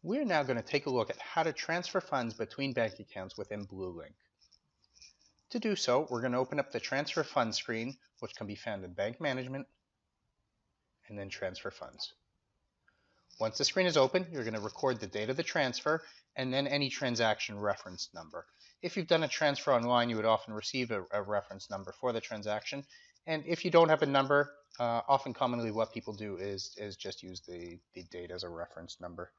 We're now going to take a look at how to transfer funds between bank accounts within BlueLink. To do so, we're going to open up the Transfer Funds screen, which can be found in Bank Management, and then Transfer Funds. Once the screen is open, you're going to record the date of the transfer and then any transaction reference number. If you've done a transfer online, you would often receive a reference number for the transaction. And if you don't have a number, often commonly what people do is just use the date as a reference number.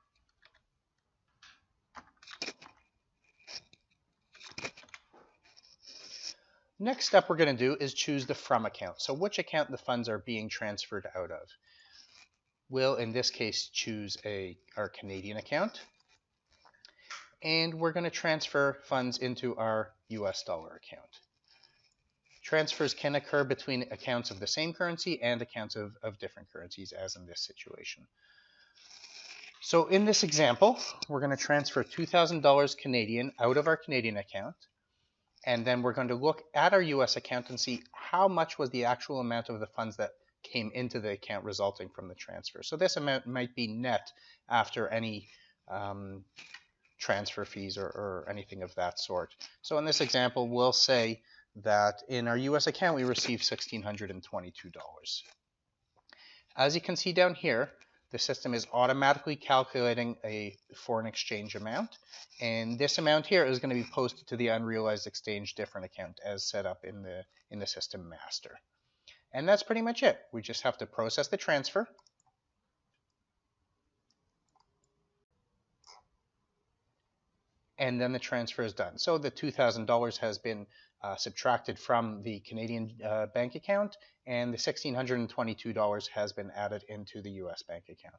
Next step we're going to do is choose the From account. So which account the funds are being transferred out of. We'll, in this case, choose our Canadian account. And we're going to transfer funds into our US dollar account. Transfers can occur between accounts of the same currency and accounts of different currencies, as in this situation. So in this example, we're going to transfer $2,000 Canadian out of our Canadian account. And then we're going to look at our US account and see how much was the actual amount of the funds that came into the account resulting from the transfer. So this amount might be net after any transfer fees or anything of that sort. So in this example, we'll say that in our US account, we received $1,622. As you can see down here, the system is automatically calculating a foreign exchange amount, and this amount here is going to be posted to the unrealized exchange difference account as set up in the system master. And that's pretty much it. We just have to process the transfer. And then the transfer is done. So the $2,000 has been subtracted from the Canadian bank account, and the $1,622 has been added into the US bank account.